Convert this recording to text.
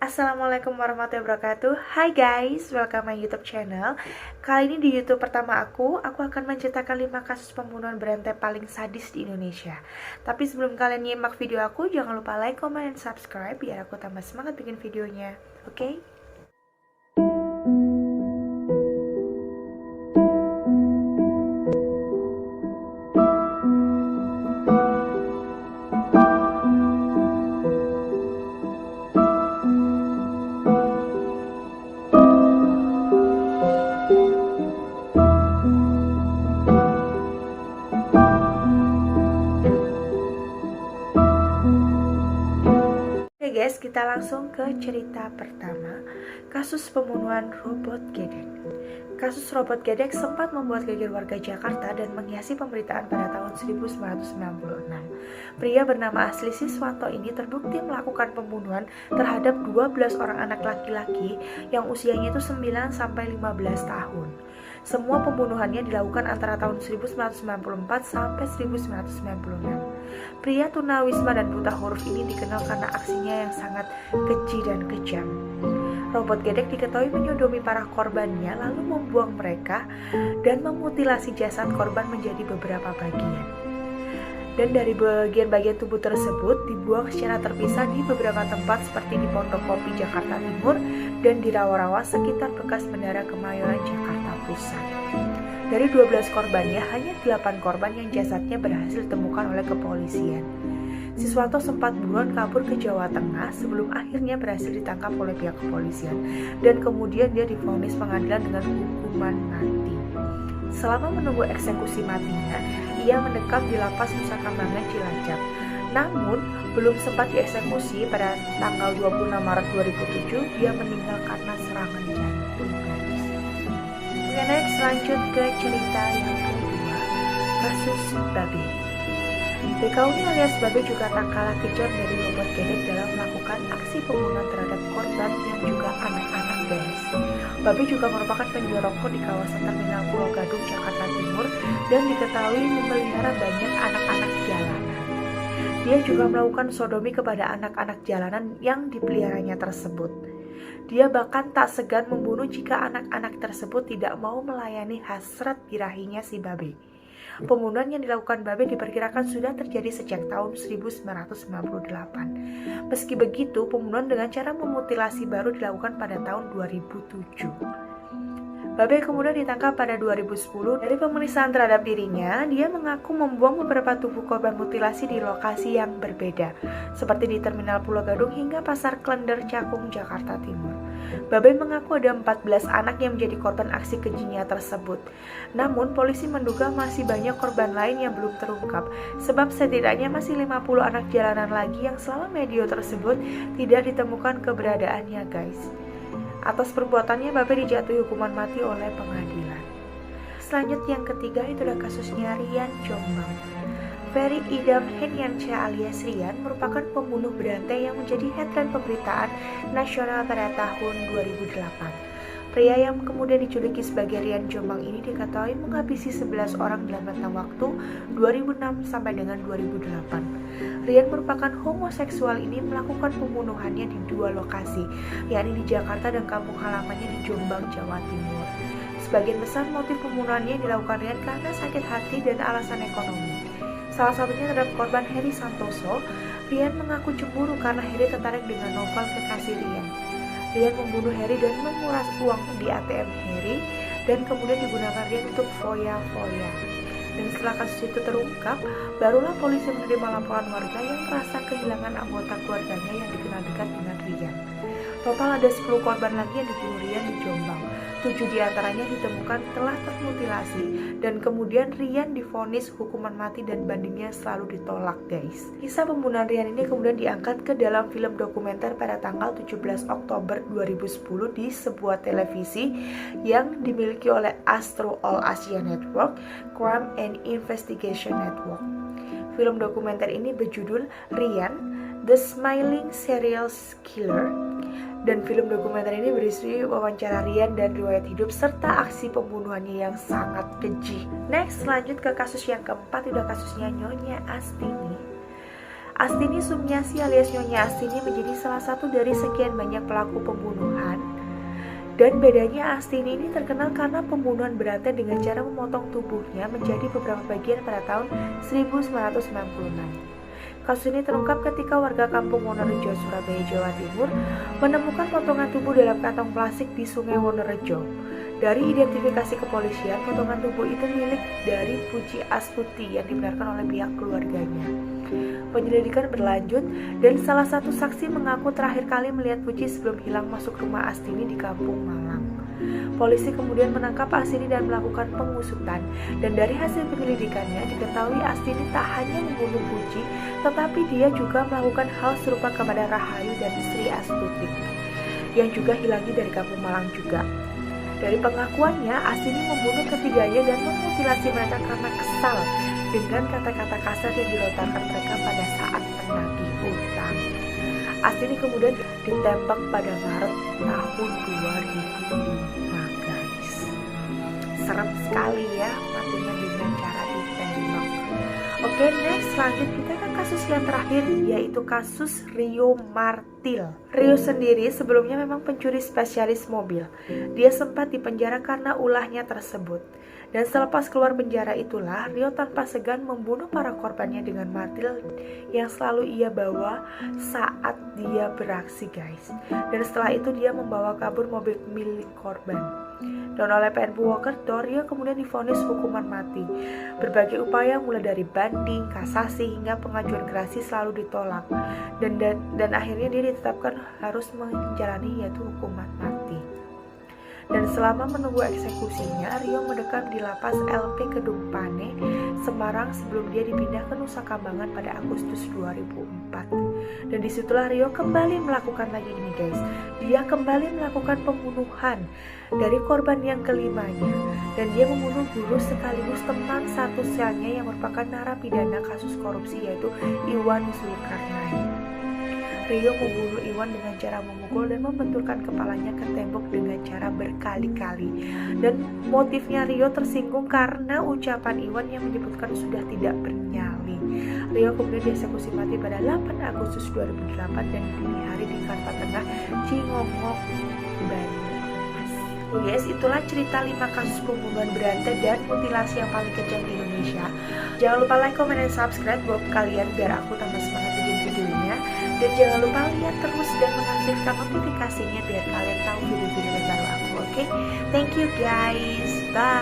Assalamualaikum warahmatullahi wabarakatuh. Hai guys, welcome my YouTube channel. Kali ini di YouTube pertama aku akan menceritakan 5 kasus pembunuhan berantai paling sadis di Indonesia. Tapi sebelum kalian nyimak video aku, jangan lupa like, comment, dan subscribe biar aku tambah semangat bikin videonya. Oke? Guys, kita langsung ke cerita pertama, kasus pembunuhan robot gedek. Kasus robot gedek sempat membuat geger warga Jakarta dan menghiasi pemberitaan pada tahun 1996. Pria bernama Asli Siswanto ini terbukti melakukan pembunuhan terhadap 12 orang anak laki-laki yang usianya itu 9 sampai 15 tahun. Semua pembunuhannya dilakukan antara tahun 1994 sampai 1996. Pria tunawisma dan buta huruf ini dikenal karena aksinya yang sangat keji dan kejam. Robot gedek diketahui menyodomi para korbannya lalu membuang mereka dan memutilasi jasad korban menjadi beberapa bagian. Dan dari bagian-bagian tubuh tersebut dibuang secara terpisah di beberapa tempat seperti di Pondok Kopi, Jakarta Timur, dan di rawa-rawa sekitar bekas Bandara Kemayoran, Jakarta Pusat. Dari 12 korbannya, hanya 8 korban yang jasadnya berhasil ditemukan oleh kepolisian. Siswanto sempat buruan kabur ke Jawa Tengah sebelum akhirnya berhasil ditangkap oleh pihak kepolisian, dan kemudian dia divonis pengadilan dengan hukuman mati. Selama menunggu eksekusi matinya, ia mendekam di lapas Nusa Kambangan, Cilacap. Namun, belum sempat dieksekusi pada tanggal 26 Maret 2007, dia meninggal karena serangan jantung. Oke, next, lanjut ke cerita yang kedua, kasus Babe. BKUni alias Babe juga tak kalah kejam dari robot gedek dalam melakukan aksi pembunuhan terhadap korban yang juga anak-anak guys. Babe juga merupakan penjual rokok di kawasan Terminal Pulau Gadung, Jakarta Timur, dan diketahui memelihara banyak anak-anak jalanan. Dia juga melakukan sodomi kepada anak-anak jalanan yang dipeliharanya tersebut. Dia bahkan tak segan membunuh jika anak-anak tersebut tidak mau melayani hasrat birahinya si Babe. Pembunuhan yang dilakukan Babe diperkirakan sudah terjadi sejak tahun 1998. Meski begitu, pembunuhan dengan cara memutilasi baru dilakukan pada tahun 2007. Babe kemudian ditangkap pada 2010. Dari pemeriksaan terhadap dirinya, dia mengaku membuang beberapa tubuh korban mutilasi di lokasi yang berbeda, seperti di Terminal Pulau Gadung hingga Pasar Klender, Cakung, Jakarta Timur. Babe mengaku ada 14 anak yang menjadi korban aksi kejinya tersebut. Namun, polisi menduga masih banyak korban lain yang belum terungkap, sebab setidaknya masih 50 anak jalanan lagi yang selama video tersebut tidak ditemukan keberadaannya guys. Atas perbuatannya, Babe dijatuhi hukuman mati oleh pengadilan. Selanjutnya yang ketiga itu adalah kasusnya Rian Jombang. Ferry Idam Henyansyah alias Rian merupakan pembunuh berantai yang menjadi headline pemberitaan nasional pada tahun 2008. Pria yang kemudian dijuluki sebagai Rian Jombang ini diketahui menghabisi 11 orang dalam rentang waktu 2006 sampai dengan 2008. Rian merupakan homoseksual ini melakukan pembunuhannya di 2 lokasi, yakni di Jakarta dan kampung halamannya di Jombang, Jawa Timur. Sebagian besar motif pembunuhannya dilakukan Rian karena sakit hati dan alasan ekonomi. Salah satunya terhadap korban Heri Santoso. Rian mengaku cemburu karena Heri tertarik dengan novel kekasih Rian. Rian membunuh Heri dan menguras uang di ATM Heri dan kemudian digunakan Rian untuk foya-foya. Dan setelah kasus itu terungkap, barulah polisi menerima laporan warga yang merasa kehilangan anggota keluarganya yang dikenal dekat dengan Rian. Total ada 10 korban lagi yang dibunuh Rian di Jombang. 7 diantaranya ditemukan telah termutilasi dan kemudian Rian divonis hukuman mati dan bandingnya selalu ditolak guys. Kisah pembunuhan Rian ini kemudian diangkat ke dalam film dokumenter pada tanggal 17 Oktober 2010 di sebuah televisi yang dimiliki oleh Astro All Asia Network, Crime and Investigation Network. Film dokumenter ini berjudul Rian, The Smiling Serial Killer. Dan film dokumenter ini berisi wawancara Rian dan riwayat hidup serta aksi pembunuhannya yang sangat keji. Next, lanjut ke kasus yang keempat, udah kasusnya Nyonya Astini. Astini Sumyasi alias Nyonya Astini menjadi salah satu dari sekian banyak pelaku pembunuhan. Dan bedanya Astini ini terkenal karena pembunuhan berantai dengan cara memotong tubuhnya menjadi beberapa bagian pada tahun 1996. Kasus ini terungkap ketika warga kampung Wonorejo, Surabaya, Jawa Timur menemukan potongan tubuh dalam kantong plastik di Sungai Wonorejo. Dari identifikasi kepolisian, potongan tubuh itu milik dari Puji Astuti yang dibenarkan oleh pihak keluarganya. Penyelidikan berlanjut dan salah satu saksi mengaku terakhir kali melihat Puji sebelum hilang masuk rumah Astini di Kampung Malang. Polisi kemudian menangkap Astini dan melakukan pengusutan, dan dari hasil penyelidikannya diketahui Astini tak hanya membunuh Puji, tetapi dia juga melakukan hal serupa kepada Rahayu dan istri Astuti yang juga hilang dari Kampung Malang juga. Dari pengakuannya, Astini membunuh ketiganya dan memutilasi mereka karena kesal dengan kata-kata kasar yang dilontarkan mereka pada saat menagih hutang. Astini kemudian ditembak pada Maret tahun 2005, guys. Serem sekali ya, matinya dengan cara ditembak. Oke, next lanjut kita ke kasus yang terakhir, yaitu kasus Rio Martil. Rio sendiri sebelumnya memang pencuri spesialis mobil. Dia sempat dipenjara karena ulahnya tersebut. Dan selepas keluar penjara itulah, Rio tanpa segan membunuh para korbannya dengan martil yang selalu ia bawa saat dia beraksi, guys. Dan setelah itu dia membawa kabur mobil milik korban. Dan oleh PN Purwokerto, Rio kemudian divonis hukuman mati. Berbagai upaya mulai dari banding, kasasi, hingga pengajuan gerasi selalu ditolak. Dan akhirnya dia ditetapkan harus menjalani yaitu hukuman mati. Dan selama menunggu eksekusinya, Rio mendekam di lapas LP Kedung Pane, Semarang sebelum dia dipindah ke Nusa Kambangan pada Agustus 2004. Dan disitulah Rio kembali melakukan lagi ini, guys. Dia kembali melakukan pembunuhan dari korban yang kelimanya. Dan dia membunuh guru sekaligus teman satu selnya yang merupakan narapidana kasus korupsi, yaitu Iwan Zulkarnain. Rio membunuh Iwan dengan cara memukul dan membenturkan kepalanya ke tembok dengan cara berkali-kali. Dan motifnya Rio tersinggung karena ucapan Iwan yang menyebutkan sudah tidak bernyali. Rio kemudian dieksekusi mati pada 8 Agustus 2008 dan dini hari di Kartatengah, Cingongok, Banyumas. Guys, itulah cerita 5 kasus pembunuhan berantai dan mutilasi yang paling kejam di Indonesia. Jangan lupa like, comment, dan subscribe buat kalian biar aku tambah semangat bikin videonya. Dan jangan lupa lihat terus dan mengaktifkan notifikasinya biar kalian tahu video-video terbaru aku, oke? Thank you guys, bye!